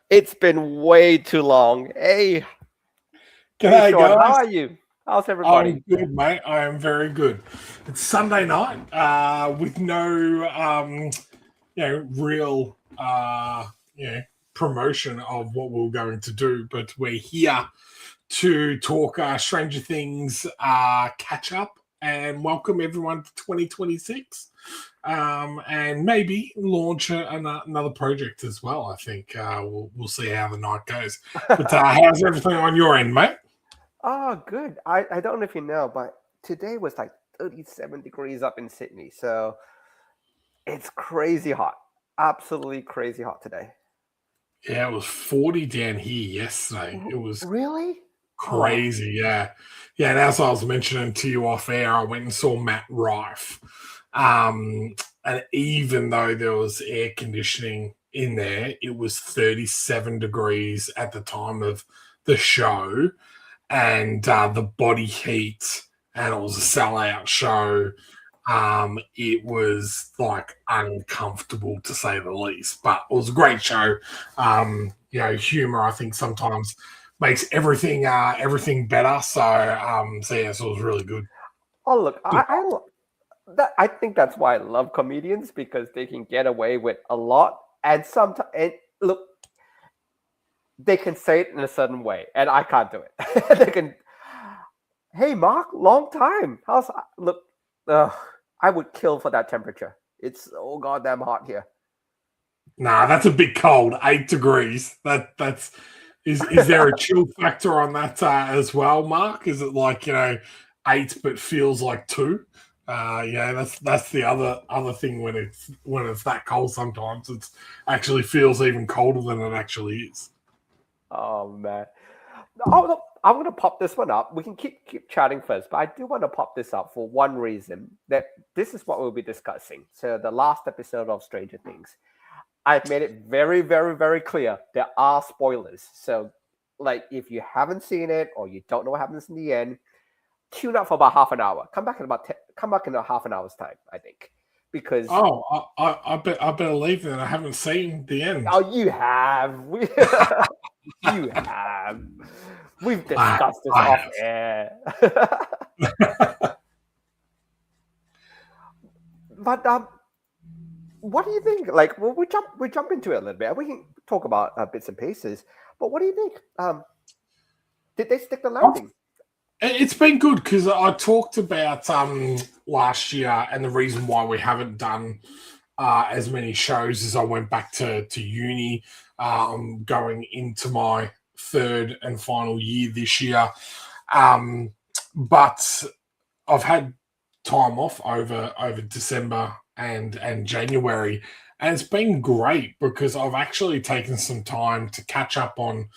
It's been way too long. Hey, G'day, Sean, how guys. are you? How's everybody? I'm good, mate. I am very good. It's Sunday night with no, real, promotion of what we're going to do, but we're here to talk Stranger Things catch up and welcome everyone to 2026, and maybe launch another project as well. I think we'll see how the night goes. But how's everything on your end, mate? Oh, good. I don't know if you know, but today was like 37 degrees up in Sydney. So it's crazy hot. Absolutely crazy hot today. Yeah, it was 40 down here yesterday. It was Really? Oh, crazy. Yeah. Yeah. And as I was mentioning to you off air, I went and saw Matt Rife. And even though there was air conditioning in there, it was 37 degrees at the time of the show. And the body heat, and it was a sellout show. It was like uncomfortable to say the least, but it was a great show. Humor I think sometimes makes everything better. So yeah, so it was really good. oh look, I think that's why I love comedians because they can get away with a lot. And sometimes, and look, they can say it in a certain way, and I can't do it. They can, hey, Mark, long time. Look? Uh, I would kill for that temperature. It's so goddamn hot here. Nah, that's a bit cold. 8 degrees. That's is there a chill factor on that as well, Mark? Is it like 8 but feels like 2? Yeah, that's the other thing when it's that cold. Sometimes it actually feels even colder than it actually is. Oh man. Oh, look, I'm gonna pop this one up. We can keep chatting first, but I do want to pop this up for one reason that this is what we'll be discussing. So the last episode of Stranger Things. I've made it very, very, very clear there are spoilers. So, like, if you haven't seen it or you don't know what happens in the end, tune out for about half an hour. Come back in a half an hour's time, I think, because Oh, I better leave then. I haven't seen the end. oh, you have you have we've I discussed this I off have. air. But what do you think? Like, well, we jump into it a little bit. We can talk about bits and pieces. But what do you think? Did they stick the landing? It's been good because I talked about last year, and the reason why we haven't done as many shows is I went back to uni, going into my third and final year this year. Um, but I've had time off over December and January, and it's been great because I've actually taken some time to catch up on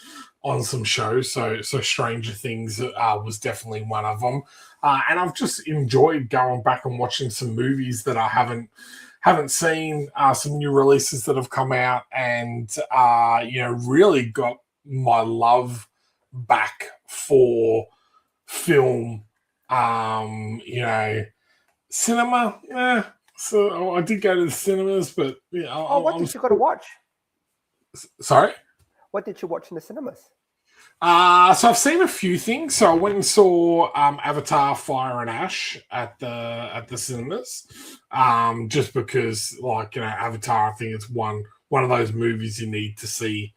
some shows. So Stranger Things was definitely one of them, and I've just enjoyed going back and watching some movies that I haven't seen, some new releases that have come out, and really got my love back for film. Cinema. Yeah, so I did go to the cinemas, but Oh, what I'm did you go to watch? sorry. What did you watch in the cinemas? So I've seen a few things. So I went and saw Avatar: Fire and Ash at the cinemas, just because, Avatar, I think it's one of those movies you need to see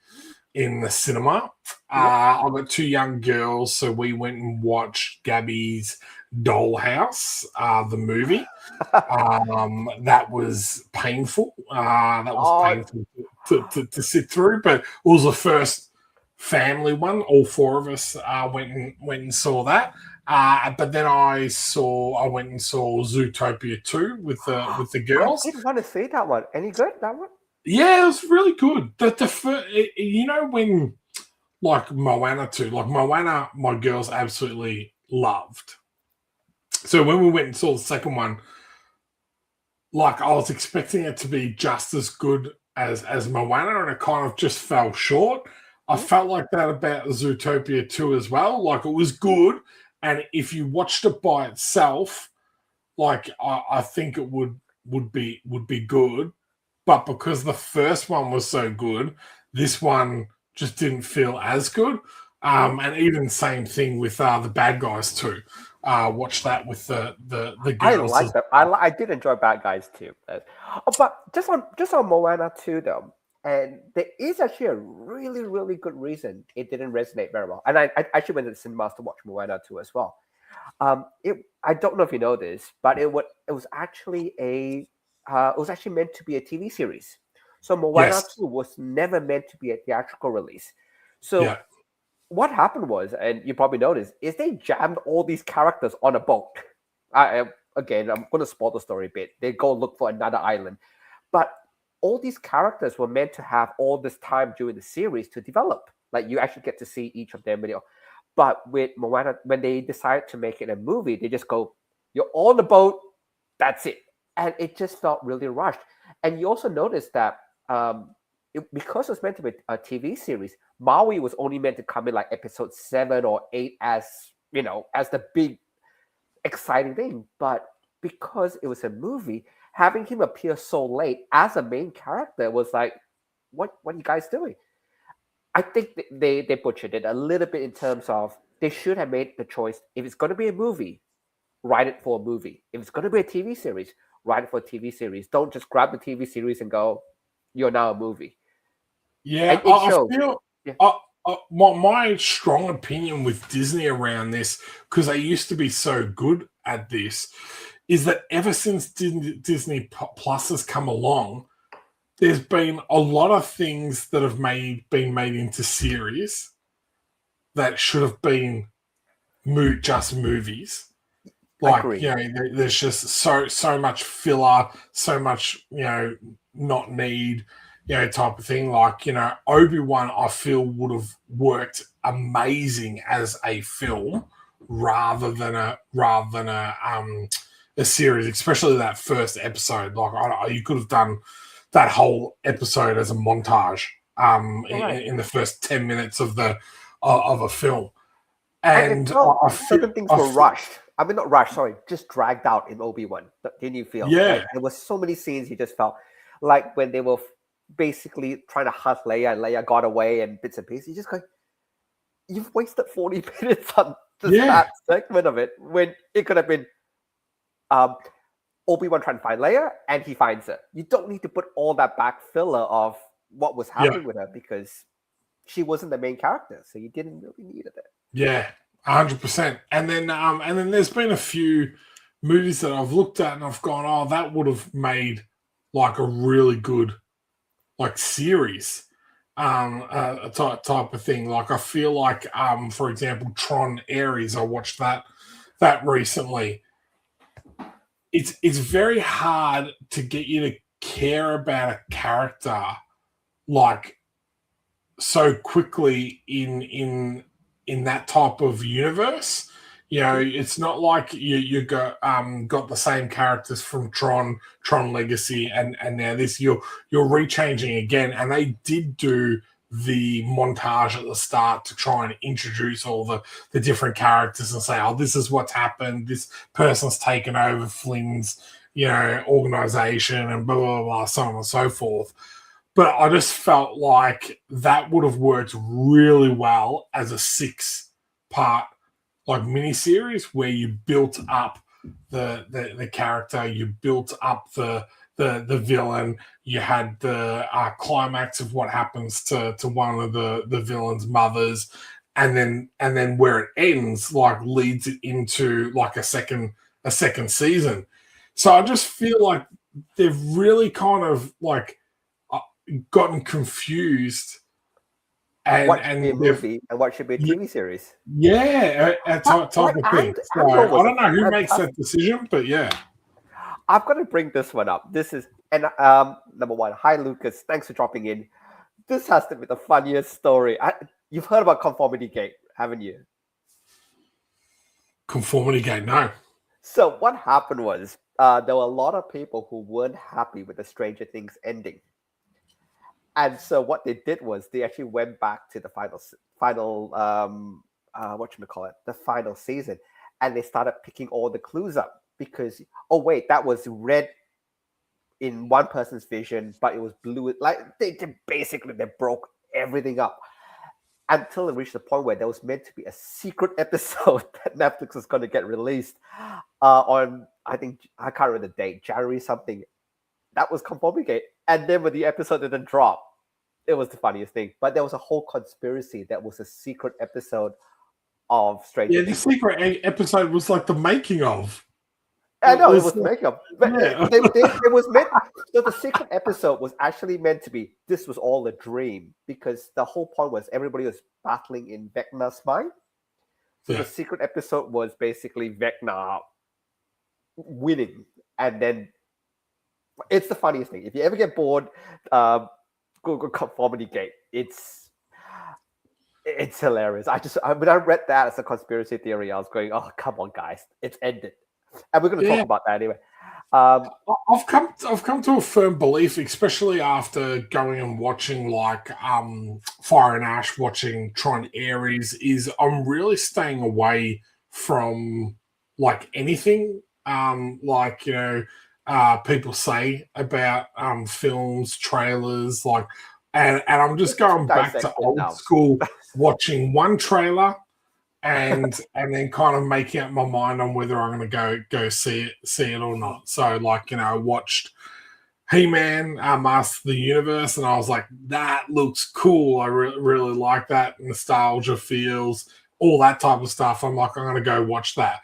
in the cinema. Yep. I've got two young girls, so we went and watched Gabby's Dollhouse, the movie. That was painful. That was Oh, painful to sit through, but it was the first family one. All four of us went and saw that. But then I went and saw Zootopia 2 with the I girls. did want to see that one. Any good? That one? Yeah, it was really good. When like Moana 2, like Moana, my girls absolutely loved. So when we went and saw the second one, like I was expecting it to be just as good as Moana, and it kind of just fell short. I Hmm? felt like that about Zootopia 2 as well. Like it was good, and if you watched it by itself, like I think it would be good. But because the first one was so good, this one just didn't feel as good. And even same thing with the Bad Guys too. Watch that with the I girls. like that. I did enjoy Bad Guys too. But just on Moana 2 though, and there is actually a really really good reason it didn't resonate very well. And I actually went to the cinemas to watch Moana 2 as well. I don't know if you know this, but it was actually meant to be a TV series. So Moana Yes. 2 was never meant to be a theatrical release. So Yeah. what happened was, and you probably noticed, is they jammed all these characters on a boat. Again, I'm going to spoil the story a bit. They go look for another island, but all these characters were meant to have all this time during the series to develop. Like you actually get to see each of them video. But with Moana, when they decide to make it a movie, they just go, "You're on the boat, that's it," and it just felt really rushed. And you also notice that because it's meant to be a TV series, Maui was only meant to come in like episode 7 or 8 as as the big exciting thing. But because it was a movie, having him appear so late as a main character was like, what are you guys doing? I think they butchered it a little bit in terms of they should have made the choice. If it's going to be a movie, write it for a movie. If it's going to be a TV series, write it for a TV series. Don't just grab the TV series and go, "You're now a movie." Yeah, And it I showed. feel Yeah, my strong opinion with Disney around this, because they used to be so good at this, is that ever since Disney Plus has come along, there's been a lot of things that have been made into series that should have been just movies. Like, agree. there's just so much filler, so much, not need, type of thing. Like, Obi-Wan, I feel would have worked amazing as a film rather than a series, especially that first episode. Like, you could have done that whole episode as a montage All right. in the first 10 minutes of a film. And it And felt I certain things were rushed. I mean, not rushed, sorry, just dragged out in Obi-Wan. Didn't you feel? Like yeah, there was so many scenes you just felt like when they were basically trying to hunt Leia and Leia got away and bits and pieces. You just go, you've wasted 40 minutes on just yeah, that segment of it when it could have been um, Obi-Wan trying to find Leia and he finds her. You don't need to put all that back filler of what was yeah, happening with her because she wasn't the main character, so you didn't really need it. yeah, 100%. And then there's been a few movies that I've looked at and I've gone, oh, that would have made like a really good like series, type of thing. Like I feel like, for example, Tron Ares. I watched that recently. It's very hard to get you to care about a character like so quickly in that type of universe. It's not like you got the same characters from Tron Legacy, and now this you're rechanging again, and they did do the montage at the start to try and introduce all the different characters and say, oh, this is what's happened. This person's taken over Flynn's organization and blah blah blah, so on and so forth. But I just felt like that would have worked really well as a 6-part like miniseries where you built up the character, you built up the villain, you had the climax of what happens to one of the villain's mothers, and then where it ends like leads it into like a second season. So I just feel like they've really kind of like gotten confused What should be a and they've movie and what should be a TV series? type Like, of thing. So Andor I was a don't know who makes fantastic. that decision, but yeah. I've got to bring this one up. This is and number one. Hi Lucas, thanks for dropping in. This has to be the funniest story. You've heard about Conformity Gate, haven't you? Conformity gate, no. So what happened was there were a lot of people who weren't happy with the Stranger Things ending, and so what they did was they actually went back to the final what you call it, the final season, and they started picking all the clues up because oh wait, that was red in one person's vision, but it was blue. Like they broke everything up, until it reached the point where there was meant to be a secret episode that Netflix was going to get released on, I think, I can't remember the date, January something. That was confirmed, and then when the episode didn't drop, it was the funniest thing. But there was a whole conspiracy that was a secret episode of Stranger Yeah, the Things. secret episode was like the making of. I know it was the makeup, but Yeah. it was meant. So the secret episode was actually meant to be. This was all a dream because the whole point was everybody was battling in Vecna's mind. So Yeah. the secret episode was basically Vecna winning, and then it's the funniest thing. If you ever get bored, Google Conformity Gate. It's hilarious. When I read that as a conspiracy theory, I was going, "Oh, come on, guys, it's ended." And we're going to talk about that anyway. I've come to a firm belief, especially after going and watching like Fire and Ash, watching Tron Ares, is I'm really staying away from like anything like people say about films, trailers, like, and I'm just going back to old school, watching one trailer. And then kind of making up my mind on whether I'm going to go see it or not. So like, I watched He-Man, Master of the Universe, and I was like, that looks cool. I really like that. Nostalgia feels, all that type of stuff. I'm like, I'm going to go watch that.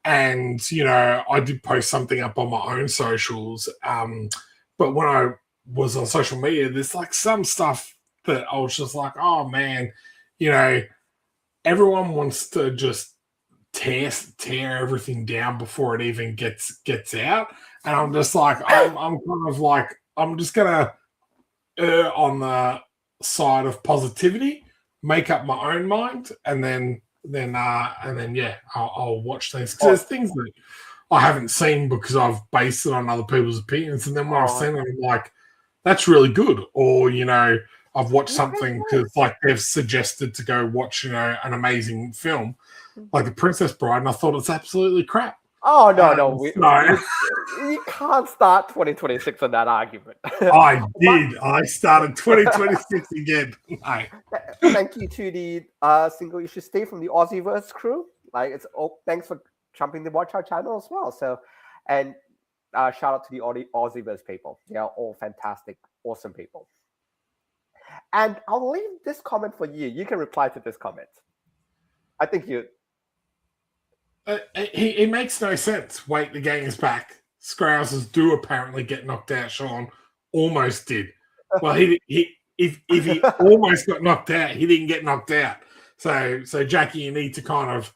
And, I did post something up on my own socials. But when I was on social media, there's like some stuff that I was just like, oh man, everyone wants to just tear everything down before it even gets out, and I'm just like, I'm kind of like, I'm just gonna err on the side of positivity, make up my own mind, and then I'll watch things because there's things that I haven't seen because I've based it on other people's opinions, and then when I've seen it, I'm like, that's really good, or I've watched something because like they've suggested to go watch, an amazing film like The Princess Bride, and I thought it's absolutely crap. Oh no, you can't start 2026 on that argument. I did. I started 2026 again. No. Thank you to the single issue stay from the Aussieverse crew. Like thanks for jumping to watch our channel as well. So, and shout out to the Aussieverse people. They are all fantastic, awesome people. And I'll leave this comment for you. You can reply to this comment. I think you. It makes no sense. Wait, the gang is back. Scrousers do apparently get knocked out. Sean almost did. Well, if he almost got knocked out, he didn't get knocked out. So Jackie, you need to kind of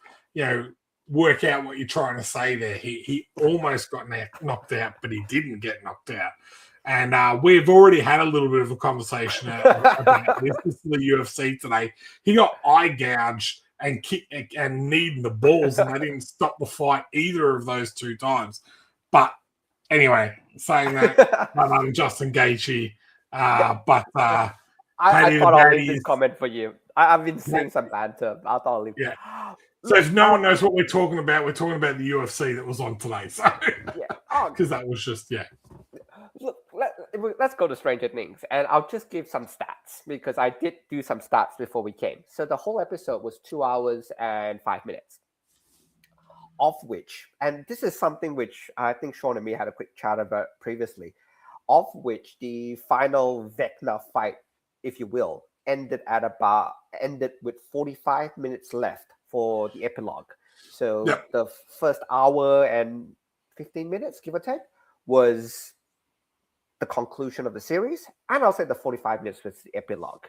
work out what you're trying to say there. He almost got knocked out, but he didn't get knocked out. And we've already had a little bit of a conversation about this is the UFC today. He got eye gouged and kicked and kneed in the balls, and they didn't stop the fight either of those two times. But anyway, saying that, I'm Justin Gaethje. I thought I'll leave this comment for you. I've been seeing some banter. I thought I'll leave. Yeah. So if no one knows what we're talking about the UFC that was on today. So because that was just Look, let's go to Stranger Things, and I'll just give some stats because I did do some stats before we came. So the whole episode was 2 hours and 5 minutes, of which, and this is something which I think Sean and me had a quick chat about previously, of which the final Vecna fight, if you will, ended with 45 minutes left for the epilogue. So the first hour and 15 minutes, give or take, was the conclusion of the series, and I'll say the 45 minutes was the epilogue.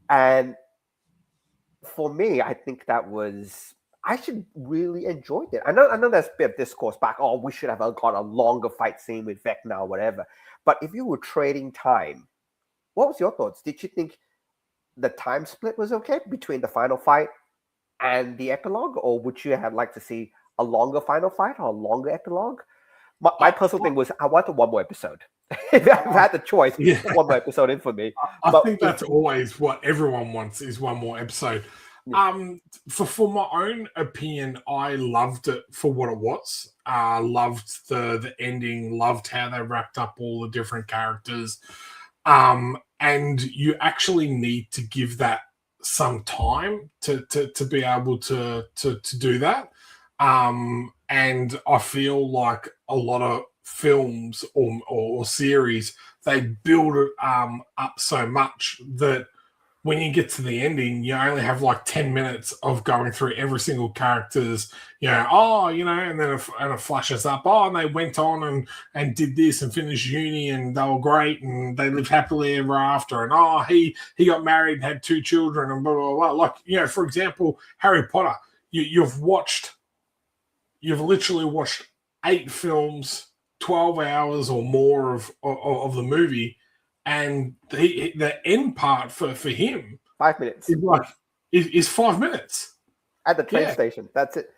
And for me, I think I should really enjoyed it. I know there's a bit of discourse back, we should have got a longer fight scene with Vecna or whatever. But if you were trading time, what was your thoughts? Did you think the time split was okay between the final fight and the epilogue, or would you have liked to see a longer final fight or a longer epilogue? My personal thing was I wanted one more episode. If I had the choice, one more episode in for me. I think that's always what everyone wants is one more episode. For my own opinion, I loved it for what it was. Loved the ending, loved how they wrapped up all the different characters. And you actually need to give that some time to be able to do that. And I feel like a lot of films or series, they build it up so much that when you get to the ending, you only have like 10 minutes of going through every single character's, and then it flashes up, and they went on and did this and finished uni and they were great and they lived happily ever after. And he got married and had 2 children and blah, blah, blah. Like, for example, Harry Potter, you've literally watched 8 films, 12 hours or more of the movie. And the end part for him 5 minutes is 5 minutes at the train station. That's it.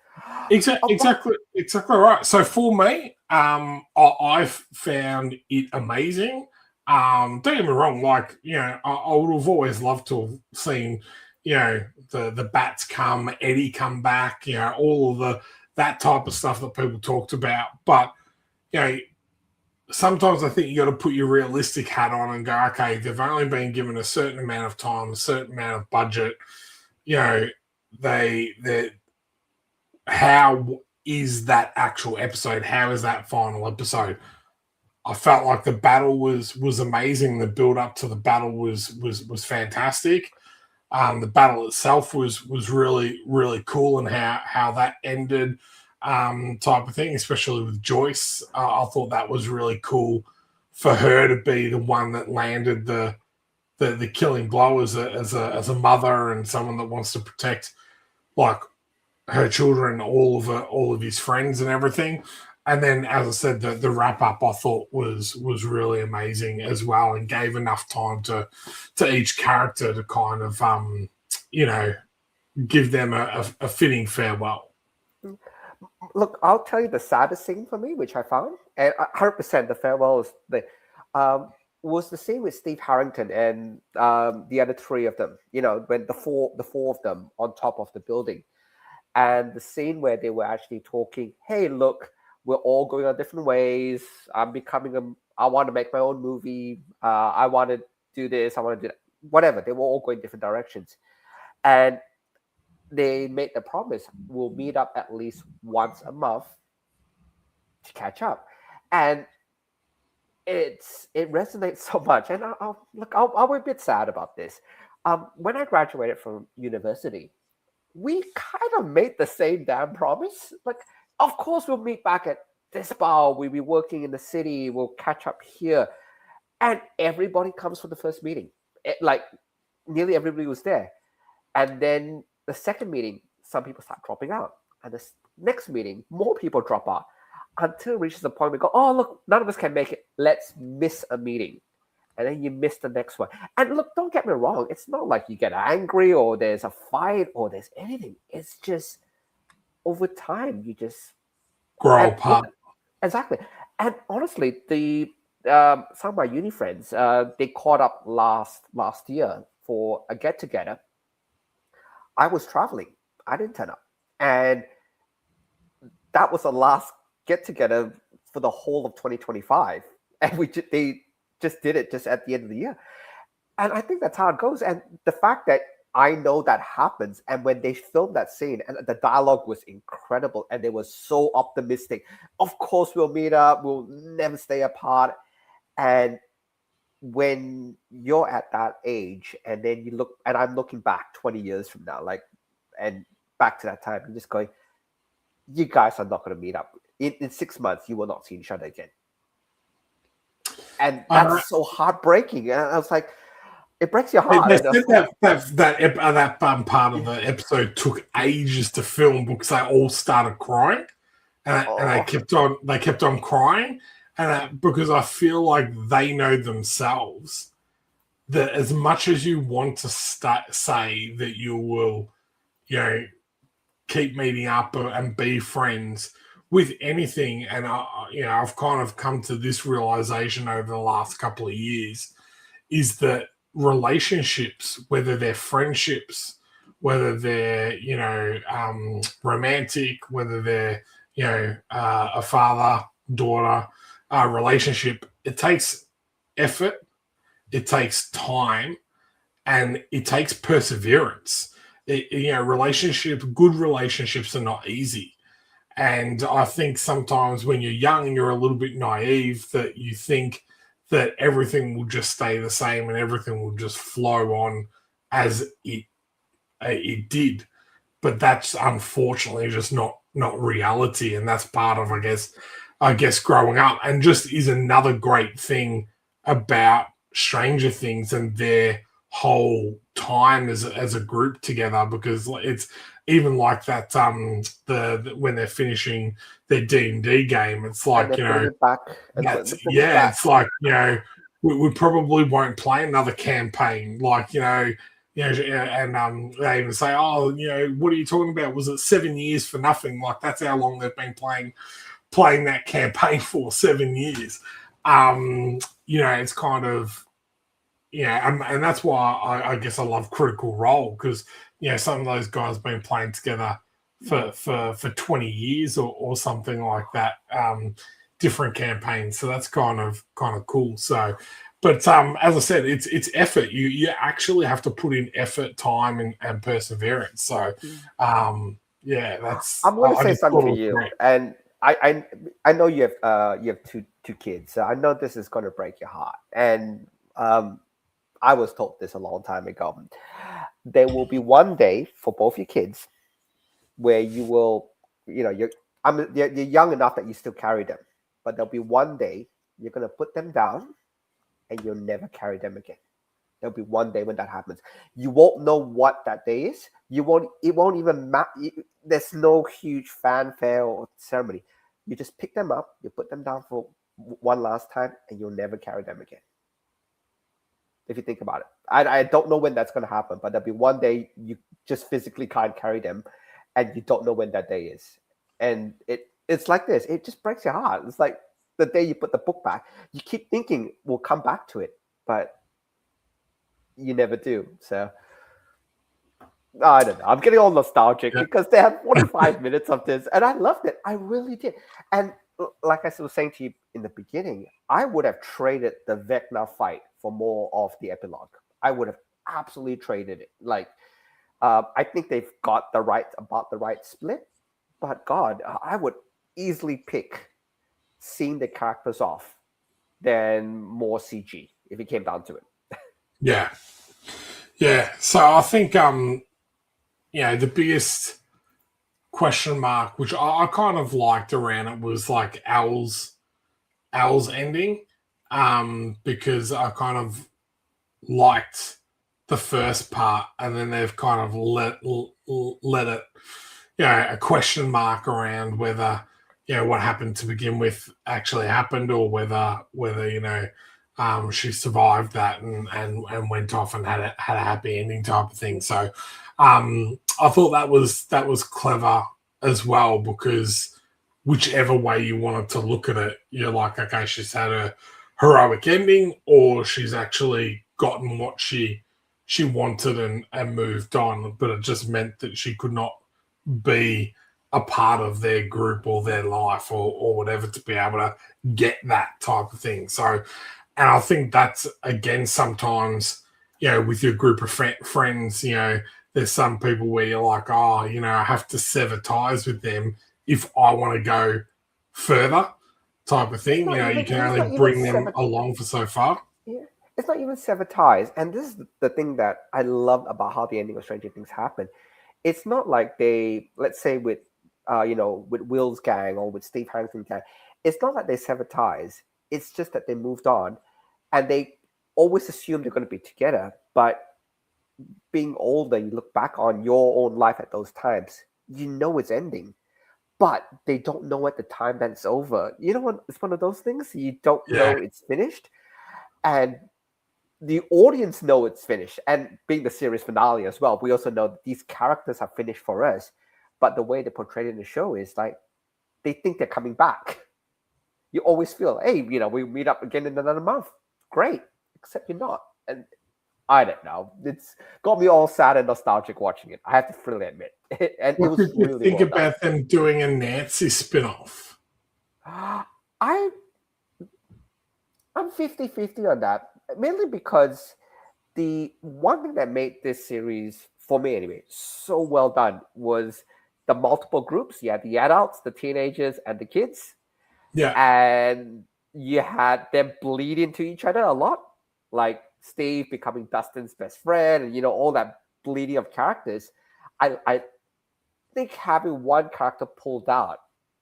Exactly right. So for me, I've found it amazing. Don't get me wrong. Like, I would have always loved to have seen, the bats come, Eddie come back, all of that type of stuff that people talked about. But sometimes I think you got to put your realistic hat on and go, okay, they've only been given a certain amount of time, a certain amount of budget. How is that actual episode? How is that final episode? I felt like the battle was amazing. The build up to the battle was fantastic. The battle itself was really, really cool, and how that ended. Type of thing, especially with Joyce. I thought that was really cool for her to be the one that landed the killing blow as a mother and someone that wants to protect like her children, all of his friends and everything. And then, as I said, the wrap up I thought was really amazing as well, and gave enough time to each character to kind of give them a fitting farewell. Look, I'll tell you the saddest scene for me, which I found, and 100% the farewell was the scene with Steve Harrington and the other 3 of them. When the four of them on top of the building, and the scene where they were actually talking. Hey, look, we're all going our different ways. I want to make my own movie. I want to do this. I want to do that. Whatever. They were all going different directions, and they made the promise we'll meet up at least once a month to catch up. And it resonates so much. And I'll be a bit sad about this. When I graduated from university, we kind of made the same damn promise. Like, of course we'll meet back at this bar, we'll be working in the city, we'll catch up here. And everybody comes for the first meeting. Nearly everybody was there. And then the second meeting, some people start dropping out. And the next meeting, more people drop out. Until it reaches the point we go, oh, look, none of us can make it. Let's miss a meeting. And then you miss the next one. And look, don't get me wrong. It's not like you get angry or there's a fight or there's anything. It's just over time, you just grow apart. Exactly. And honestly, some of my uni friends, they caught up last year for a get-together. I was traveling. I didn't turn up. And that was the last get-together for the whole of 2025. And they just did it just at the end of the year. And I think that's how it goes. And the fact that I know that happens, and when they filmed that scene, and the dialogue was incredible, and they were so optimistic. Of course, we'll meet up. We'll never stay apart. And when you're at that age, and then you look, and I'm looking back 20 years from now, and back to that time, I'm just going, you guys are not going to meet up. In 6 months, you will not see each other again. And that's so heartbreaking. And I was like, it breaks your heart. They said that part of the episode took ages to film because they all started crying, and they kept on crying, and because I feel like they know themselves that as much as you want to say that you will, keep meeting up and be friends with anything, and I've kind of come to this realization over the last couple of years, is that relationships, whether they're friendships, whether they're romantic, whether they're a father-daughter relationship, it takes effort, it takes time, and it takes perseverance. Good relationships are not easy. And I think sometimes when you're young and you're a little bit naive, that you think that everything will just stay the same and everything will just flow on as it did. But that's unfortunately just not reality, and that's part of I guess growing up, and just is another great thing about Stranger Things and their whole time as a group together, because it's even like that the when they're finishing their D&D game, it's And like, they're putting it back and that's, putting it back. it's like, we probably won't play another campaign, like, and they even say, oh, what are you talking about? Was it 7 years for nothing? Like, that's how long they've been playing that campaign for, 7 years. It's kind of, and that's why I guess I love Critical Role, because some of those guys have been playing together for 20 years or something like that, different campaigns. So that's kind of cool. So, but as I said, it's effort. You actually have to put in effort, time, and perseverance. So, that's. I'm going to I say just something thought it to was you, great. and I know you have two kids, so I know this is going to break your heart. And I was told this a long time ago. There will be one day for both your kids where you will, you're young enough that you still carry them, but there'll be one day you're going to put them down and you'll never carry them again. There'll be one day when that happens. You won't know what that day is. It won't even matter. There's no huge fanfare or ceremony. You just pick them up, you put them down for one last time, and you'll never carry them again. If you think about it, I don't know when that's going to happen, but there'll be one day you just physically can't carry them, and you don't know when that day is. And it's like this. It just breaks your heart. It's like the day you put the book back. You keep thinking we'll come back to it, but you never do. So I don't know. I'm getting all nostalgic because they had 45 minutes of this, and I loved it. I really did. And like I was saying to you in the beginning, I would have traded the Vecna fight for more of the epilogue. I would have absolutely traded it. Like, I think they've got about the right split. But God, I would easily pick seeing the characters off than more CG if it came down to it. Yeah. Yeah. So I think the biggest question mark, which I kind of liked around it, was like Al's ending, because I kind of liked the first part, and then they've kind of let it, a question mark around whether what happened to begin with actually happened, or whether she survived that and went off and had a happy ending type of thing. So I thought that was clever as well, because whichever way you wanted to look at it, you're like, okay, she's had a heroic ending, or she's actually gotten what she wanted and moved on. But it just meant that she could not be a part of their group or their life or whatever to be able to get that type of thing. So, and I think that's, again, sometimes, with your group of friends, there's some people where you're like, oh, I have to sever ties with them if I want to go further type of thing. You can only bring them along for so far. Yeah. It's not even sever ties. And this is the thing that I love about how the ending of Stranger Things happened. It's not like they, let's say with Will's gang or with Steve Harrington's gang, it's not like they sever ties. It's just that they moved on, and they always assume they're going to be together. But being older, you look back on your own life at those times, it's ending. But they don't know at the time that it's over. You know what? It's one of those things. You don't know it's finished. And the audience know it's finished. And being the series finale as well, we also know that these characters are finished for us. But the way they portray it in the show is like they think they're coming back. You always feel, hey, we meet up again in another month. Great. Except you're not. And I don't know. It's got me all sad and nostalgic watching it. I have to freely admit. And what it was did you really think well about them doing a Nancy spin-off? I'm 50-50 on that. Mainly because the one thing that made this series, for me anyway, so well done was the multiple groups. You had the adults, the teenagers, and the kids, Yeah. and you had them bleed into each other a lot, like Steve becoming Dustin's best friend, and all that bleeding of characters. I think having one character pulled out,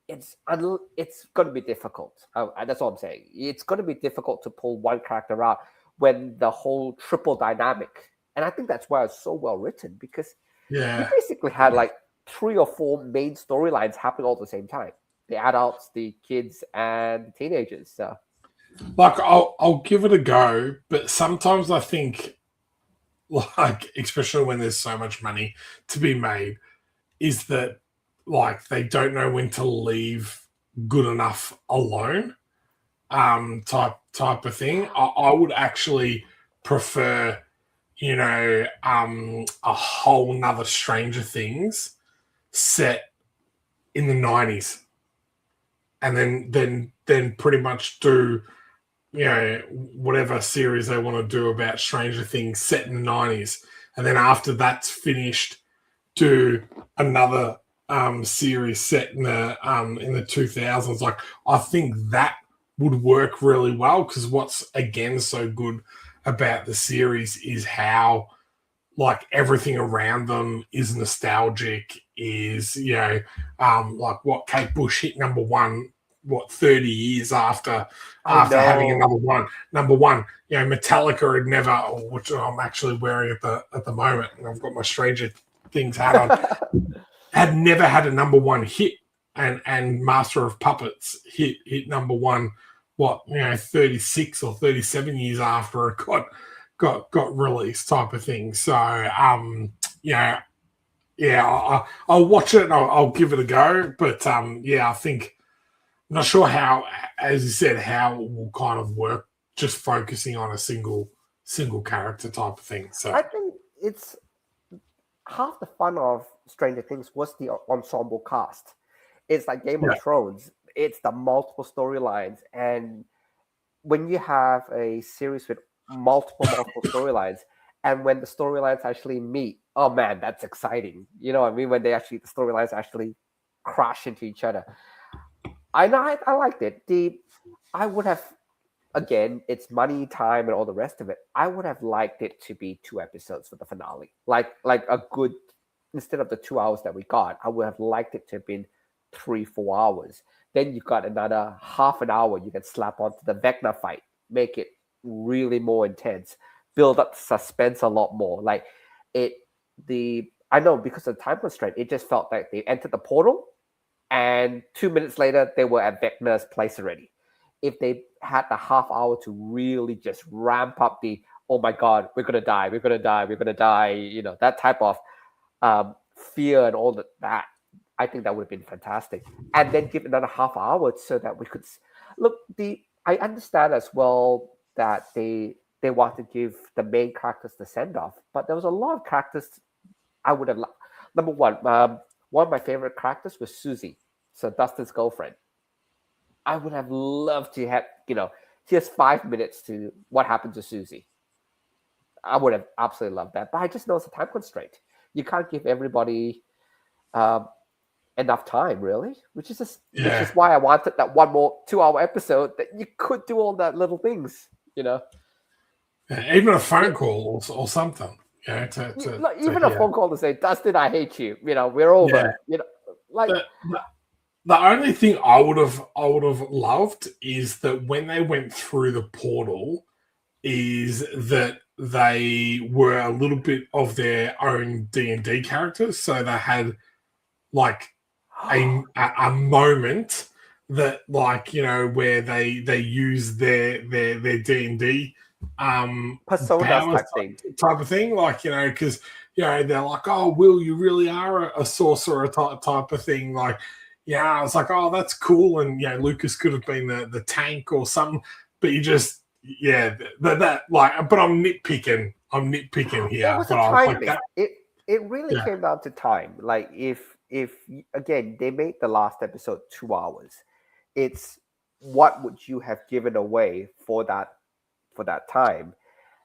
it's going to be difficult. That's all I'm saying. It's going to be difficult to pull one character out when the whole triple dynamic, and I think that's why it's so well written, because you basically had like 3 or 4 main storylines happening all at the same time: the adults, the kids, and the teenagers. So, like, I'll give it a go, but sometimes I think, like, especially when there's so much money to be made, is that, like, they don't know when to leave good enough alone, type of thing. I would actually prefer, a whole nother Stranger Things set in the 90s, and then pretty much do, whatever series they want to do about Stranger Things set in the 90s, and then after that's finished, do another series set in the 2000s. Like, I think that would work really well, because what's again so good about the series is how, like, everything around them is nostalgic, is like what Kate Bush hit number one, 30 years after having a number one. Metallica had never, which I'm actually wearing at the moment, and I've got my Stranger Things hat on, had never had a number one hit, and Master of Puppets hit number one, 36 or 37 years after it got released, type of thing. So I'll watch it and I'll give it a go, but I think, I'm not sure how, as you said, how it will kind of work just focusing on a single character type of thing. So I think it's half the fun of Stranger Things was the ensemble cast. It's like Game of Thrones. It's the multiple storylines, and when you have a series with multiple storylines, and when the storylines actually meet, oh man, that's exciting. You know what I mean? When the storylines actually crash into each other. I know, I liked it. I would have, again, it's money, time, and all the rest of it. I would have liked it to be 2 episodes for the finale, like a good, instead of the 2 hours that we got. I would have liked it to have been 3-4 hours. Then you got another half an hour you can slap onto the Vecna fight, make it really more intense, build up suspense a lot more. Like I know, because of the time constraint, it just felt like they entered the portal, and 2 minutes later they were at Vecna's place already. If they had the half hour to really just ramp up the, oh my god, we're gonna die, that type of fear and all that, I think that would have been fantastic. And then give another half hour so that we could look. I understand as well that they want to give the main characters the send off, but there was a lot of characters I would have. Number one, one of my favorite characters was Susie, so Dustin's girlfriend. I would have loved to have, just 5 minutes to what happened to Susie. I would have absolutely loved that, but I just know it's a time constraint. You can't give everybody enough time, really, which is why I wanted that one more 2-hour episode that you could do all that little things, even a phone call or something, even a phone call to say, Dustin, I hate you, we're over. The only thing I would have loved is that when they went through the portal, is that they were a little bit of their own D&D characters, so they had like a moment that, like, where they use their D&D personas type of thing, like, because they're like, oh, Will, you really are a sorcerer type of thing, like, I was like, oh, that's cool, and Lucas could have been the tank or something, but you just that like, but I'm nitpicking here. It was a time thing. It really came down to time. Like, if again they made the last episode 2 hours, it's what would you have given away for that time?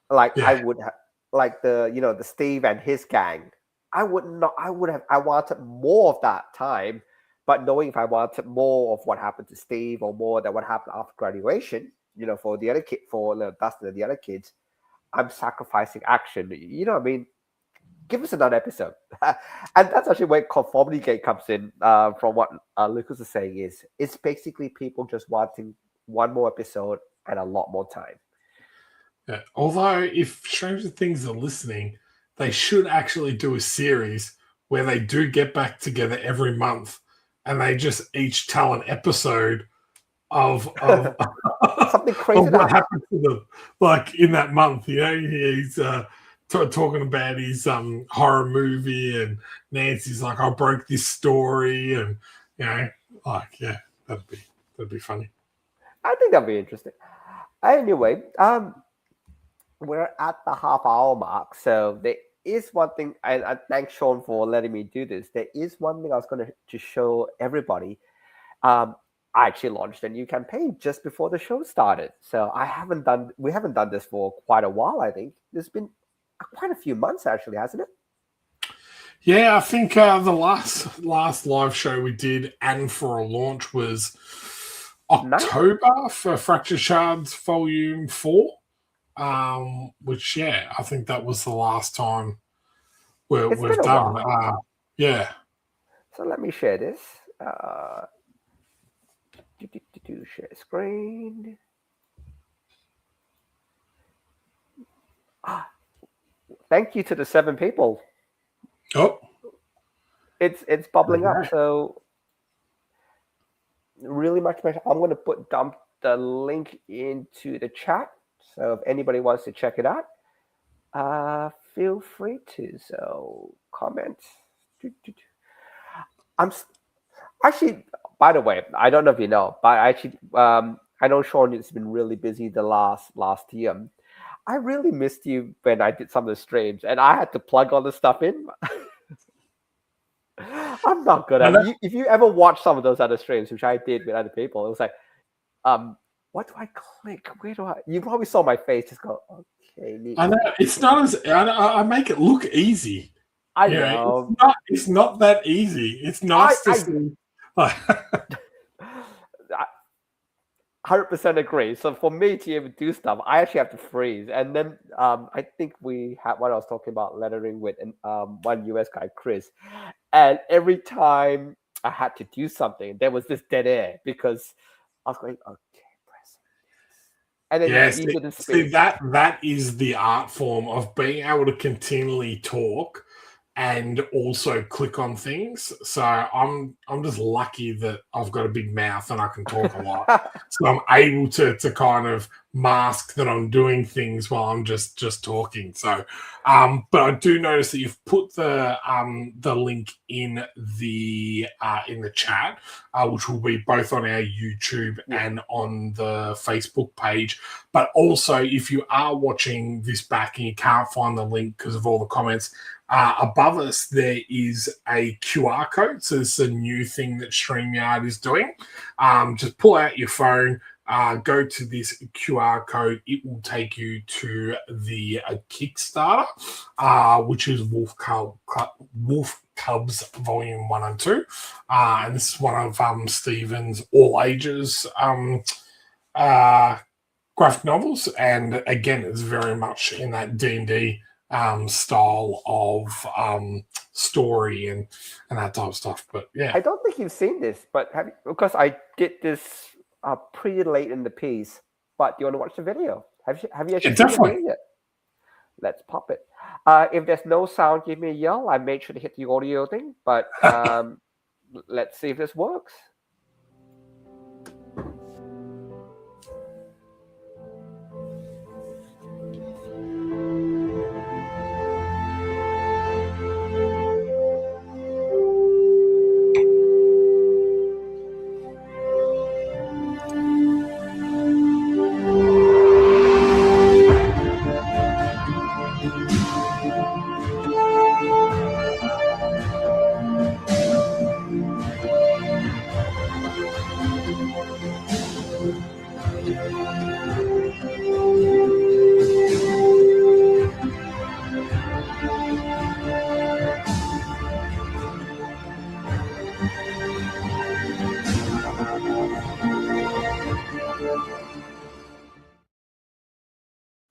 Like, I would have, like the Steve and his gang, I wanted more of that time, but knowing if I wanted more of what happened to Steve or more than what happened after graduation, for the other kid, for Dustin and the other kids, I'm sacrificing action. You know what I mean? Give us another episode. And that's actually where conformity gate comes in, from what Lucas is saying. It's basically people just wanting one more episode and a lot more time. Yeah. Although, if Stranger Things are listening, they should actually do a series where they do get back together every month and they just each tell an episode of something crazy of what happened to them, like in that month. He's talking about his horror movie, and Nancy's like, "I broke this story," and that'd be funny. I think that'd be interesting. Anyway, we're at the half-hour mark, so there is one thing, and I thank Sean for letting me do this. There is one thing I was going to just show everybody. I actually launched a new campaign just before the show started, so we haven't done this for quite a while. I think it's been quite a few months, actually, hasn't it? Yeah, I think the last live show we did, and for a launch, was October for Fracture Shards Volume 4. Which, I think that was the last time we've done. Yeah. So let me share this. Share screen. Thank you to the 7 people. Oh, it's bubbling up. So really much better. I'm going to dump the link into the chat. So if anybody wants to check it out, feel free to. So comment. I'm actually, by the way, I don't know if you know, but I know Sean has been really busy the last year. I really missed you when I did some of the streams, and I had to plug all the stuff in. I'm not good at it. If you ever watch some of those other streams, which I did with other people, it was like, what do I click? Where do I? You probably saw my face just go, okay. Neat. I know it's not as I make it look easy. I know it's not that easy. It's nice to see. 100% agree. So for me to even do stuff, I actually have to freeze. And then I think we had what I was talking about lettering with one US guy, Chris. And every time I had to do something, there was this dead air because I was going, okay, press. And then you couldn't speak. See, that is the art form of being able to continually talk and also click on things. So I'm just lucky that I've got a big mouth and I can talk a lot. So I'm able to kind of mask that I'm doing things while I'm just talking. So, but I do notice that you've put the link in the chat, which will be both on our YouTube and on the Facebook page. But also, if you are watching this back and you can't find the link because of all the comments, above us there is a QR code. So this is a new thing that StreamYard is doing. Just pull out your phone, go to this QR code. It will take you to the Kickstarter, which is Wolf Cubs Volume 1 and 2. And this is one of Stephen's all ages graphic novels. And again, it's very much in that D&D style of story and that type of stuff. But yeah, I don't think you've seen this, but because I did this pretty late in the piece. But do you want to watch the video? Have you actually seen the video yet? Let's pop it. If there's no sound, give me a yell. I made sure to hit the audio thing, but let's see if this works.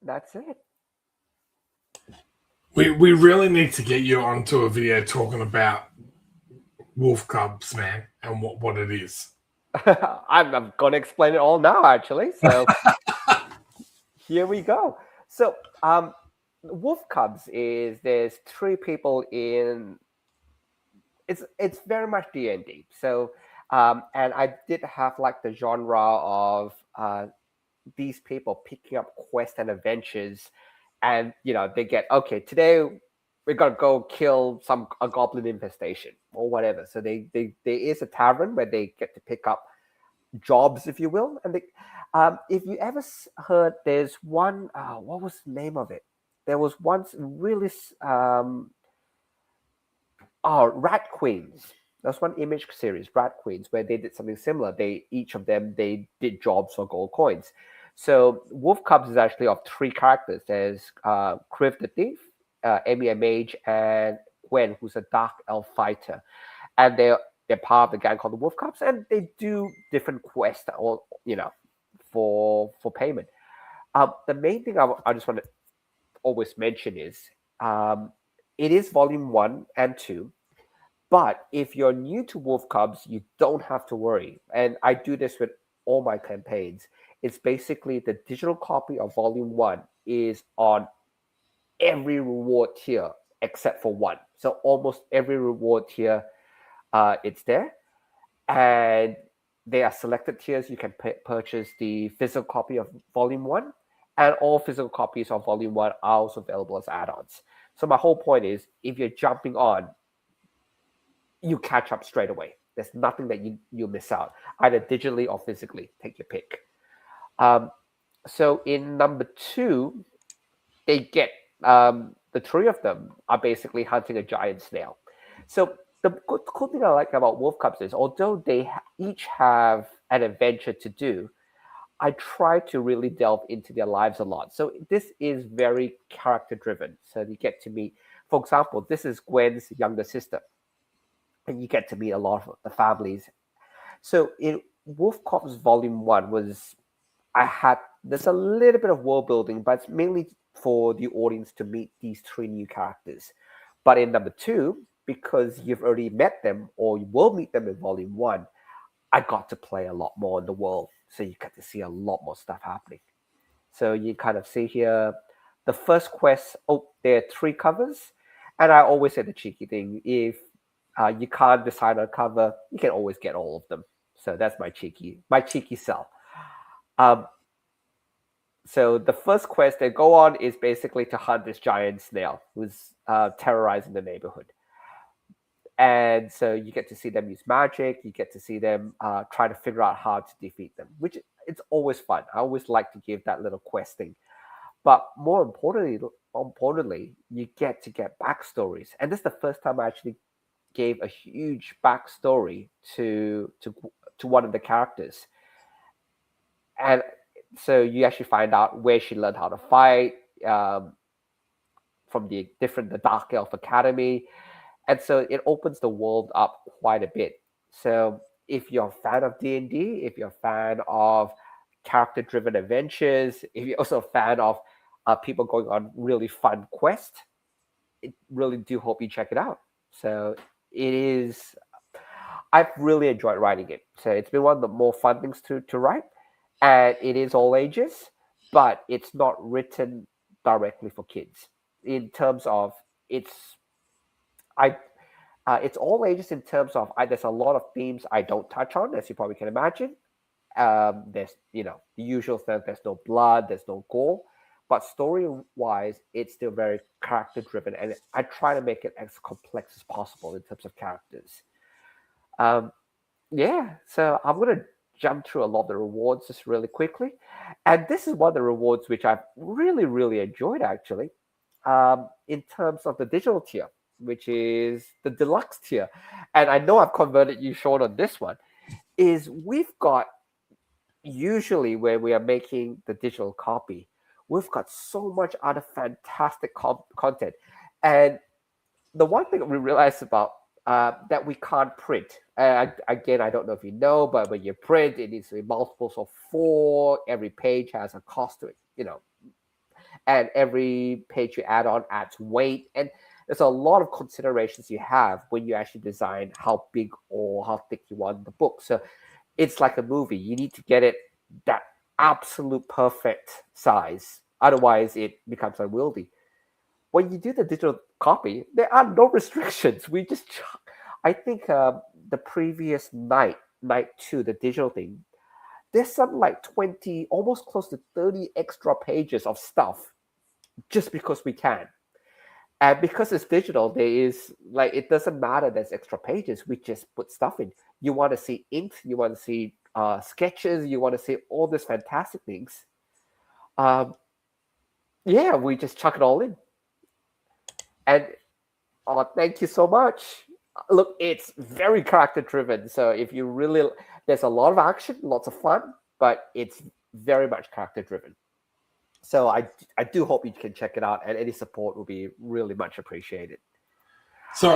That's it. We really need to get you onto a video talking about Wolf Cubs, man, and what it is. I'm going to explain it all now, actually. So here we go. So, Wolf Cubs is there's three people in. It's very much D&D. So, and I did have like the genre of these people picking up quests and adventures, and they get, okay, today we're gonna go kill a goblin infestation or whatever. So there is a tavern where they get to pick up jobs, if you will. And if you ever heard, there's one. What was the name of it? There was once really. Rat Queens. That's one Image series, Rat Queens, where they did something similar. Each of them they did jobs for gold coins. So Wolf Cubs is actually of three characters. There's Kriv the Thief, Amy a Mage, and Gwen, who's a dark elf fighter, and they're part of the gang called the Wolf Cubs, and they do different quests, or for payment. The main thing I just want to always mention is it is volume 1 and 2. But if you're new to Wolf Cubs, you don't have to worry. And I do this with all my campaigns. It's basically the digital copy of volume 1 is on every reward tier except for one. So almost every reward tier, it's there. And there are selected tiers. You can purchase the physical copy of volume 1. And all physical copies of volume 1 are also available as add-ons. So my whole point is, if you're jumping on, you catch up straight away. There's nothing that you miss out, either digitally or physically. Take your pick. So in number 2, they get the three of them are basically hunting a giant snail. So the cool thing I like about Wolf Cubs is, although they each have an adventure to do, I try to really delve into their lives a lot. So this is very character driven. So you get to meet, for example, this is Gwen's younger sister, and you get to meet a lot of the families. So in Wolf Cubs Volume 1 there's a little bit of world building, but it's mainly for the audience to meet these three new characters. But in number 2, because you've already met them or you will meet them in Volume 1, I got to play a lot more in the world. So you get to see a lot more stuff happening. So you kind of see here the first quest. There are 3 covers. And I always say the cheeky thing, if you can't decide on a cover, you can always get all of them. So that's my cheeky sell. So the first quest they go on is basically to hunt this giant snail who's terrorizing the neighborhood. And so you get to see them use magic. You get to see them try to figure out how to defeat them, which it's always fun. I always like to give that little questing. But more importantly, you get to get backstories. And this is the first time I actually gave a huge backstory to one of the characters. And so you actually find out where she learned how to fight, from the Dark Elf Academy. And so it opens the world up quite a bit. So if you're a fan of D&D, if you're a fan of character-driven adventures, if you're also a fan of people going on really fun quests, I really do hope you check it out. So I've really enjoyed writing it. So it's been one of the more fun things to write. And it is all ages, but it's not written directly for kids. In terms of it's all ages in terms of there's a lot of themes I don't touch on, as you probably can imagine. There's the usual stuff. There's no blood, there's no gore, but story-wise, it's still very character-driven, and I try to make it as complex as possible in terms of characters. So I'm gonna jump through a lot of the rewards just really quickly, and this is one of the rewards which I've really, really enjoyed actually. In terms of the digital tier, which is the deluxe tier. And I know I've converted you short on this one, is we've got, usually when we are making the digital copy, we've got so much other fantastic content. And the one thing we realized about that we can't print, again, I don't know if you know, but when you print, it needs to be multiples of 4. Every page has a cost to it, and every page you add on adds weight, and there's a lot of considerations you have when you actually design how big or how thick you want the book. So it's like a movie. You need to get it that absolute perfect size. Otherwise, it becomes unwieldy. When you do the digital copy, there are no restrictions. I think the previous night two, the digital thing, there's some like 20, almost close to 30 extra pages of stuff just because we can. And because it's digital, there is like it doesn't matter there's extra pages. We just put stuff in. You want to see ink, you want to see sketches, you want to see all these fantastic things. Um, yeah, we just chuck it all in. And thank you so much. Look, it's very character driven. So if you really, there's a lot of action, lots of fun, but it's very much character driven. So I do hope you can check it out, and any support will be really much appreciated. So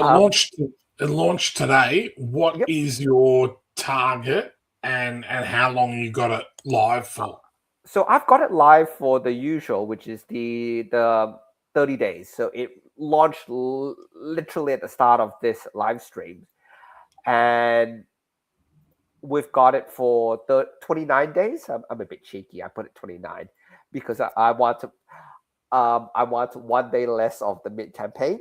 it launched today. What Yep. is your target and how long you got it live for? So I've got it live for the usual, which is the 30 days. So it launched literally at the start of this live stream, and we've got it for the 29 days. I'm a bit cheeky. I put it 29 because I want to. I want 1 day less of the mid campaign,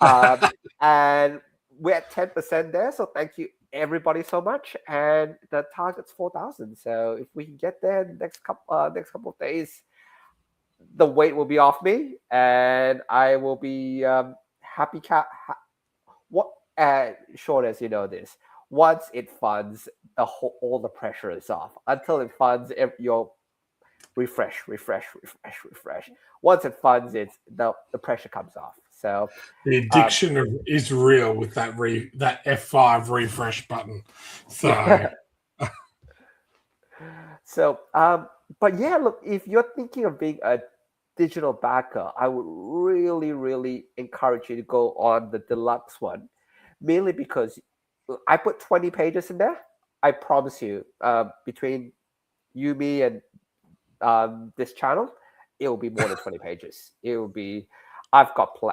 um, and we're at 10% there. So thank you everybody so much. And the target's 4,000. So if we can get there next couple of days, the weight will be off me, and I will be happy. What short as you know this. Once it funds, all the pressure is off. Until it funds, you're refresh. Once it funds, the pressure comes off. So The addiction is real with that that F5 refresh button. So so but yeah, look, if you're thinking of being a digital backer, I would really, really encourage you to go on the deluxe one, mainly because I put 20 pages in there. I promise you, between you, me, and this channel, it will be more than 20 pages. It will be,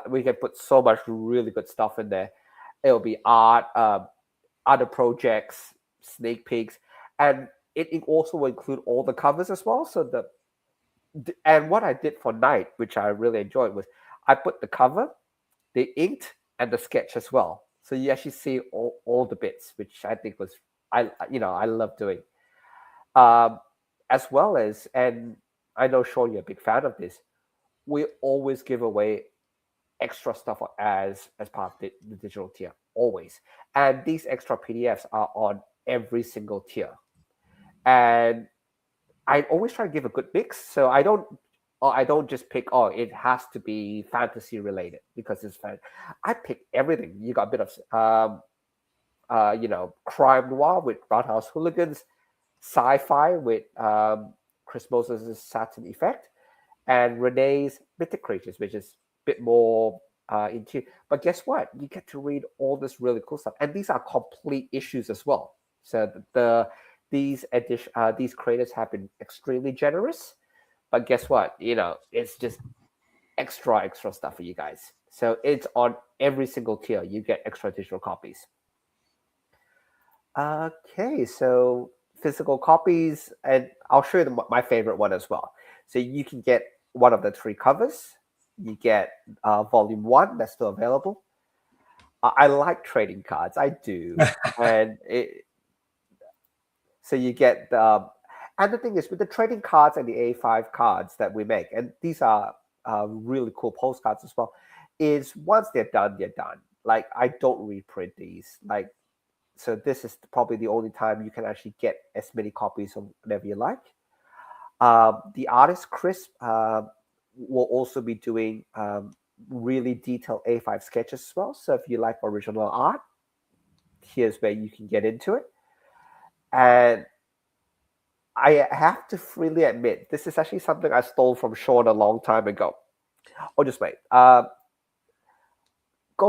we can put so much really good stuff in there. It will be art, other projects, sneak peeks, and it also will include all the covers as well. So and what I did for Night, which I really enjoyed, was I put the cover, the inked, and the sketch as well. So you actually see all the bits, which I think was I love doing. Um, as well as, and I know Sean, you're a big fan of this. We always give away extra stuff as part of the digital tier, always. And these extra PDFs are on every single tier. And I always try to give a good mix. So I don't just pick, oh, it has to be fantasy related because it's fan. I pick everything. You got a bit of crime noir with Roundhouse Hooligans, sci-fi with Chris Moses' Saturn Effect, and Renee's Mythic Creatures, which is a bit more into. But guess what? You get to read all this really cool stuff, and these are complete issues as well. So these creators have been extremely generous. But guess what? It's just extra stuff for you guys. So it's on every single tier. You get extra digital copies. Okay, so physical copies, and I'll show you my favorite one as well. So you can get one of the 3 covers. You get volume 1 that's still available. I like trading cards, I do, and so you get and the thing is with the trading cards and the A5 cards that we make, and these are really cool postcards as well. Is once they're done, they're done. Like I don't reprint these. Like so, this is probably the only time you can actually get as many copies of whatever you like. The artist Chris will also be doing really detailed A5 sketches as well. So if you like original art, here's where you can get into it. And I have to freely admit, this is actually something I stole from Sean a long time ago. Oh, just wait. Go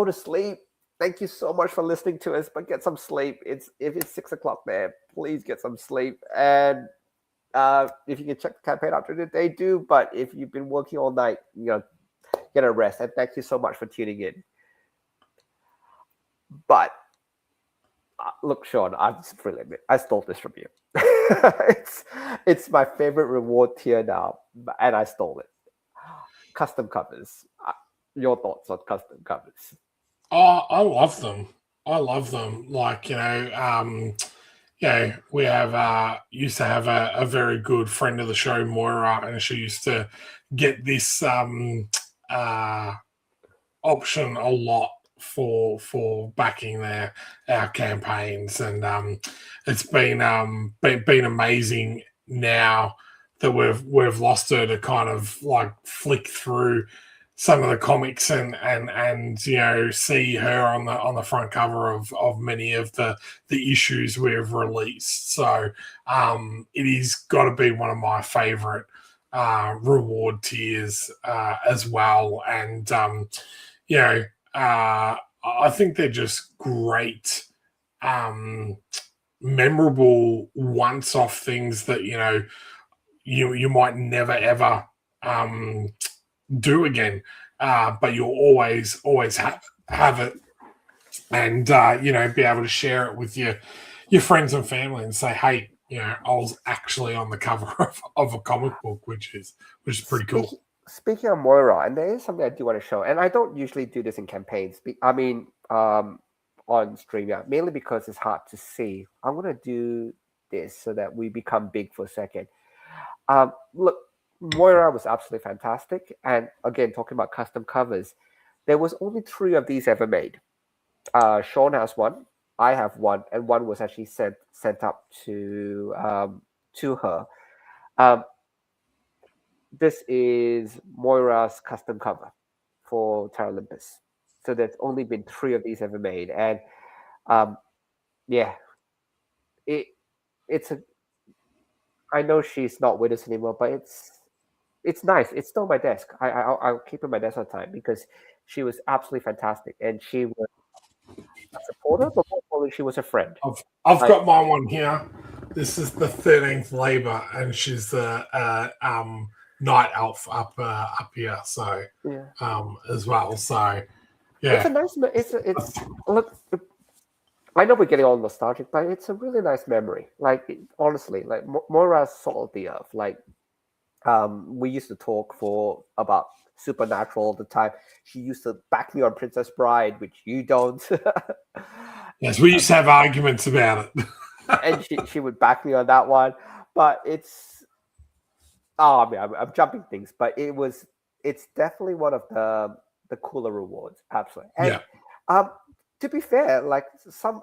to sleep. Thank you so much for listening to us, but get some sleep. If it's 6 o'clock there, please get some sleep. And If you can check the campaign after the day, do. But if you've been working all night, get a rest. And thank you so much for tuning in. But look, Sean, I'm just really admit, I stole this from you. it's my favorite reward tier now, and I stole it. Custom covers. Your thoughts on custom covers? Oh, I love them. I love them. Like, we have used to have a very good friend of the show, Moira, and she used to get this option a lot for backing our campaigns, and it's been amazing now that we've lost her to kind of like flick through some of the comics and see her on the front cover of many of the issues we've released. So it is got to be one of my favorite reward tiers as well. And I think they're just great, memorable once-off things that you might never ever do again, but you'll always have it, and be able to share it with your friends and family and say, hey, I was actually on the cover of a comic book, which is pretty cool. Speaking of Moira, and there is something I do want to show, and I don't usually do this in campaigns. On stream, yeah, mainly because it's hard to see. I'm gonna do this so that we become big for a second. Look, Moira was absolutely fantastic, and again, talking about custom covers, there was only 3 of these ever made. Sean has one, I have one, and one was actually sent up to her. This is Moira's custom cover for Terra Olympus. So there's only been 3 of these ever made, and it's a. I know she's not with us anymore, but it's nice. It's still on my desk. I'll keep it on my desk all the time because she was absolutely fantastic, and she was a supporter, but more importantly, she was a friend. I've got my one here. This is the 13th Labor, and she's the night elf up here. So as well. So yeah, it's a nice. It's look. I know we're getting all nostalgic, but it's a really nice memory. Like honestly, like Moira's salt of the earth. Like we used to talk about Supernatural all the time. She used to back me on Princess Bride, which you don't. Yes, we used to have arguments about it. And she would back me on that one. But it's I'm jumping things, but it's definitely one of the cooler rewards. Absolutely. And, to be fair, like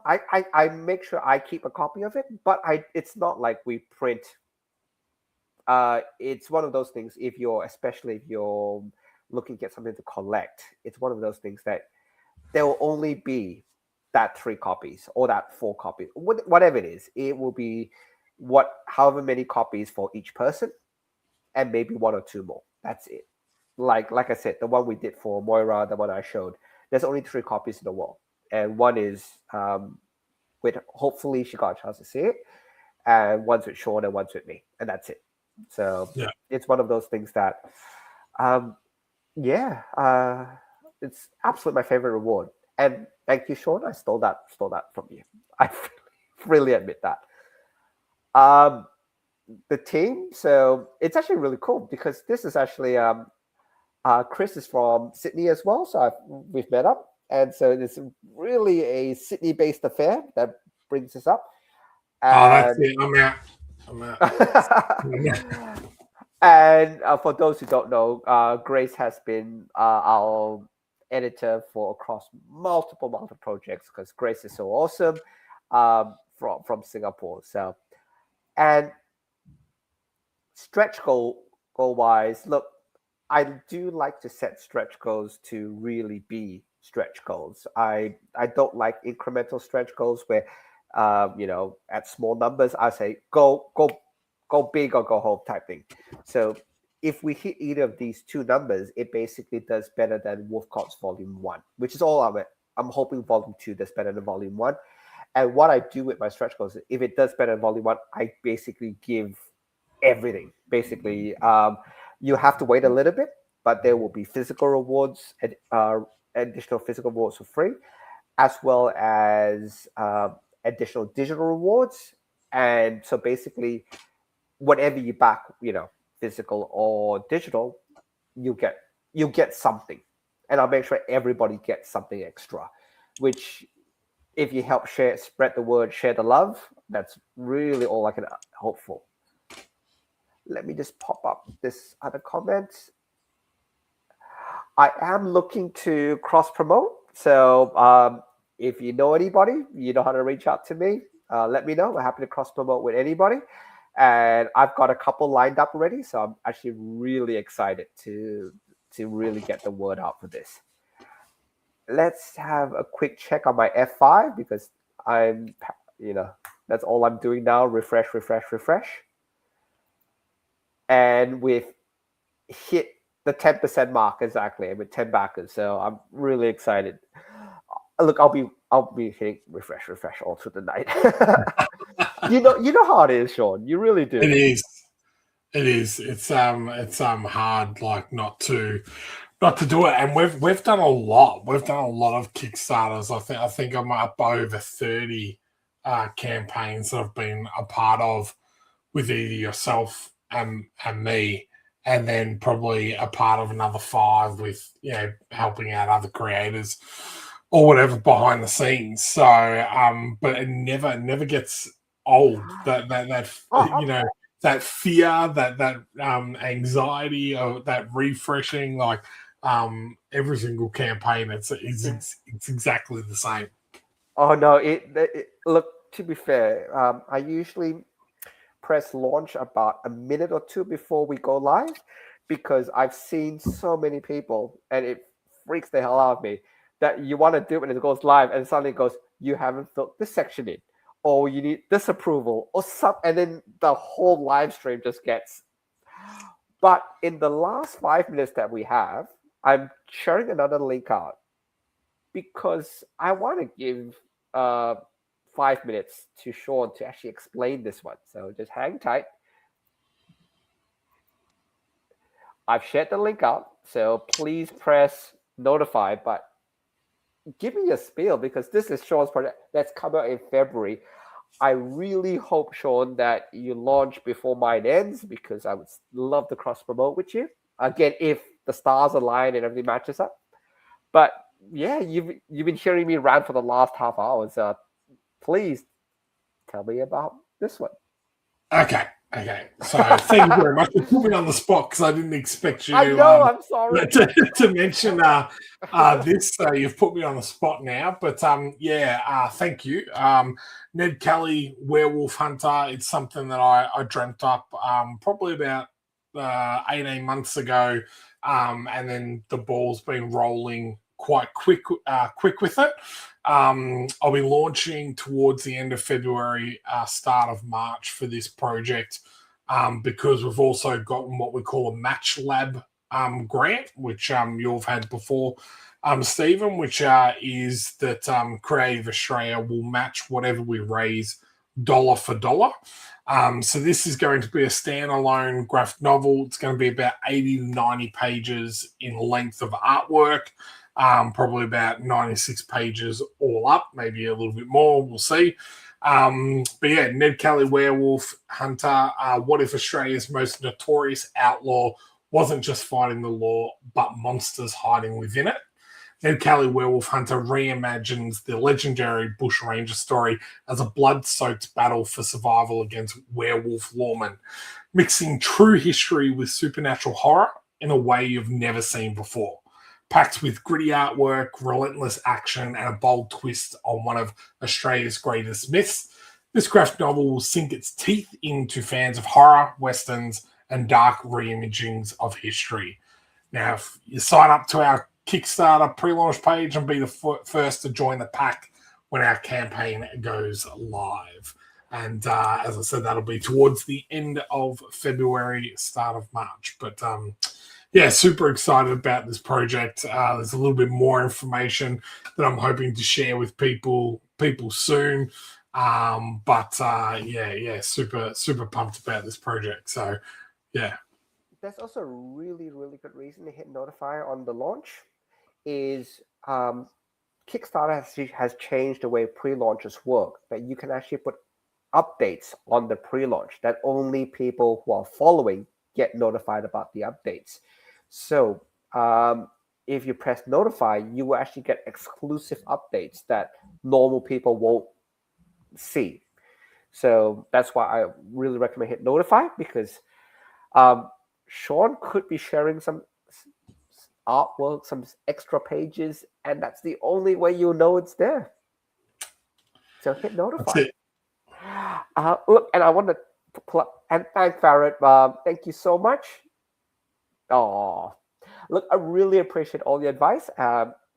I make sure I keep a copy of it, but it's not like we print. It's one of those things. Especially if you're looking at something to collect, it's one of those things that there will only be that 3 copies or that 4 copies, whatever it is. It will be however many copies for each person, and maybe 1 or 2 more. That's it. Like I said, the one we did for Moira, the one I showed, there's only 3 copies in the world. And one is with, hopefully she got a chance to see it, and one's with Sean and one's with me, and that's it. So it's one of those things that, it's absolutely my favorite reward. And thank you, Sean. I stole that from you. I really admit that. The team, so it's actually really cool because this is actually Chris is from Sydney as well, so we've met up. And so it's really a Sydney-based affair that brings us up. And, that's it. I'm out. And for those who don't know, Grace has been our editor across multiple projects because Grace is so awesome from Singapore. So, and stretch goal wise, look, I do like to set stretch goals to really be stretch goals. I don't like incremental stretch goals where at small numbers I say go big or go home type thing. So if we hit either of these 2 numbers, it basically does better than Wolf Cops Volume 1, which is all I'm hoping Volume 2 does better than Volume 1. And what I do with my stretch goals, if it does better than Volume 1, I basically give everything basically. You have to wait a little bit, but there will be physical rewards, additional physical rewards for free, as well as additional digital rewards. And so basically, whatever you back, physical or digital, you get you get something, and I'll make sure everybody gets something extra. Which, if you help share, spread the word, share the love, that's really all I can hope for. Let me just pop up this other comment. I am looking to cross promote. So if you know anybody, you know how to reach out to me. Let me know. We're happy to cross promote with anybody. And I've got a couple lined up already. So I'm actually really excited to really get the word out for this. Let's have a quick check on my F5 because I'm, that's all I'm doing now. Refresh, refresh, refresh. And we've hit the 10% mark exactly with 10 backers. So I'm really excited. Look, I'll be hitting refresh, refresh all through the night. you know how it is, Sean. You really do. It is. It is. It's hard like not to do it. And we've done a lot. We've done a lot of Kickstarters. I think I'm up over 30 campaigns that I've been a part of with either yourself and me, and then probably a part of another 5 with helping out other creators or whatever behind the scenes. So but it never gets old. That that fear, that anxiety, or that refreshing, like every single campaign, it's exactly the same. Oh no! Look. To be fair, I usually press launch about a minute or two before we go live because I've seen so many people, and it freaks the hell out of me that you want to do it when it goes live, and suddenly it goes, "You haven't filled this section in," or "You need this approval," or some, and then the whole live stream just gets. But in the last 5 minutes that we have, I'm sharing another link out because I want to give 5 minutes to Sean to actually explain this one. So just hang tight. I've shared the link out, so please press notify, but give me a spiel because this is Sean's project that's come out in February. I really hope, Sean, that you launch before mine ends because I would love to cross promote with you. Again, if the stars align and everything matches up. But yeah, you've been hearing me rant for the last half hour. So please tell me about this one. Okay. So thank you very much. You put me on the spot because I didn't expect you. I know. I'm sorry to mention this. So you've put me on the spot now. But thank you. Ned Kelly, Werewolf Hunter. It's something that I dreamt up probably about 18 months ago, and then the ball's been rolling quite quick with it. I'll be launching towards the end of February, start of March for this project, because we've also gotten what we call a Match Lab grant, which you've had before, Stephen, which is that Creative Australia will match whatever we raise dollar for dollar. So this is going to be a standalone graphic novel. It's going to be about 80 to 90 pages in length of artwork. Probably about 96 pages all up, maybe a little bit more. We'll see. But yeah, Ned Kelly, Werewolf Hunter. What if Australia's most notorious outlaw wasn't just fighting the law, but monsters hiding within it? Ned Kelly, Werewolf Hunter reimagines the legendary Bush Ranger story as a blood-soaked battle for survival against werewolf lawmen, mixing true history with supernatural horror in a way you've never seen before. Packed with gritty artwork, relentless action, and a bold twist on one of Australia's greatest myths, this graphic novel will sink its teeth into fans of horror, westerns, and dark reimagings of history. Now, if you sign up to our Kickstarter pre-launch page and be the first to join the pack when our campaign goes live. And as I said, that'll be towards the end of February, start of March. But yeah, super excited about this project. There's a little bit more information that I'm hoping to share with people soon. Yeah, super pumped about this project. So yeah. There's also a really, really good reason to hit notify on the launch is Kickstarter has changed the way pre-launches work. That you can actually put updates on the pre-launch that only people who are following get notified about the updates. So if you press notify, you will actually get exclusive updates that normal people won't see. So that's why I really recommend hit notify, because Sean could be sharing some artwork, some extra pages, and that's the only way you'll know it's there. So hit notify. That's it. Look, and I want to and thank Farrett. Thank you so much. Oh, look, I really appreciate all the advice.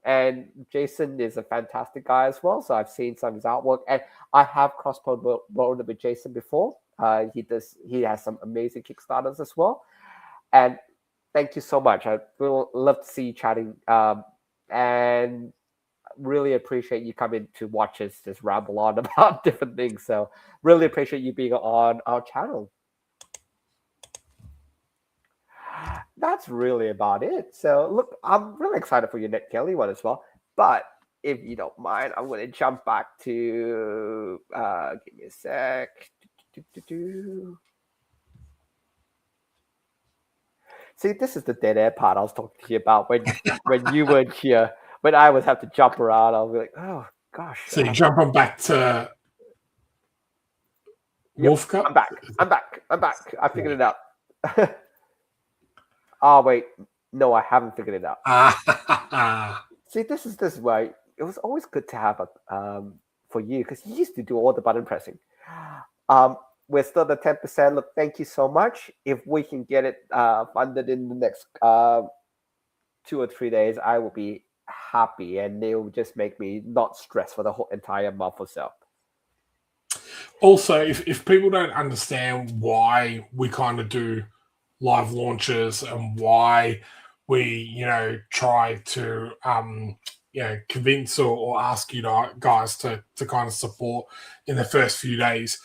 And Jason is a fantastic guy as well. So I've seen some of his artwork, and I have cross-promoted with Jason before. He has some amazing Kickstarters as well. And thank you so much. I will love to see you chatting. And really appreciate you coming to watch us just ramble on about different things. So really appreciate you being on our channel. That's really about it. So look, I'm really excited for your Ned Kelly one as well. But if you don't mind, I'm going to jump back to give me a sec. See, this is the dead air part I was talking to you about when you weren't here. When I would have to jump around, I'll be like, oh gosh. So you're jumping back to Wolf Cup? I'm back. I figured it out. Oh wait, no, I haven't figured it out. See, this is why it was always good to have a for you, because you used to do all the button pressing. We're still at 10%. Look, thank you so much. If we can get it funded in the next 2 or 3 days, I will be happy, and it will just make me not stressed for the whole entire month or so. Also, if people don't understand why we kind of do live launches and why we, try to, convince or ask you guys to kind of support in the first few days,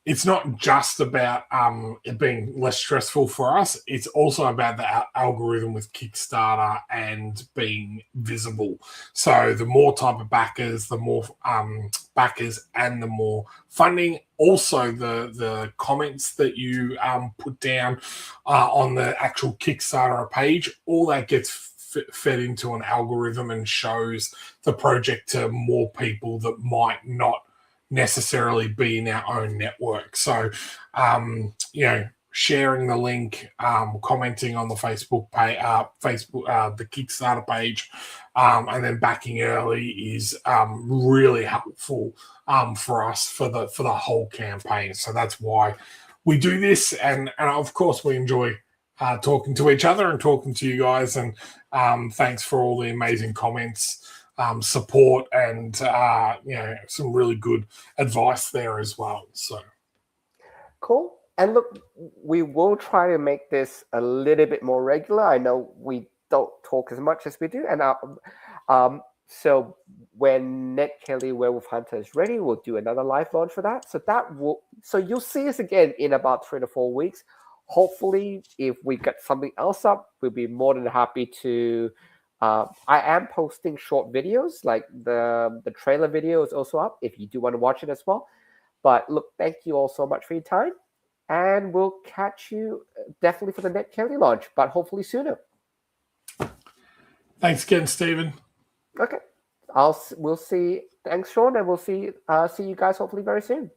it's not just about it being less stressful for us. It's also about the algorithm with Kickstarter and being visible. So the more type of backers, the more backers, and the more funding. Also, the comments that you put down on the actual Kickstarter page, all that gets fed into an algorithm and shows the project to more people that might not necessarily be in our own network. So, sharing the link, commenting on the Facebook page, the Kickstarter page, and then backing early is really helpful for us for the whole campaign. So that's why we do this, and of course we enjoy talking to each other and talking to you guys. And thanks for all the amazing comments. Support and some really good advice there as well. So cool. And look, we will try to make this a little bit more regular. I know we don't talk as much as we do, and so when Ned Kelly Werewolf Hunter is ready, we'll do another live launch for that. So you'll see us again in about 3 to 4 weeks. Hopefully, if we get something else up, we'll be more than happy to. I am posting short videos, like the trailer video is also up if you do want to watch it as well. But look, thank you all so much for your time, and we'll catch you definitely for the Ned Kelly launch, but hopefully sooner. Thanks again, Stephen. Okay, we'll see. Thanks, Sean, and we'll see you guys hopefully very soon.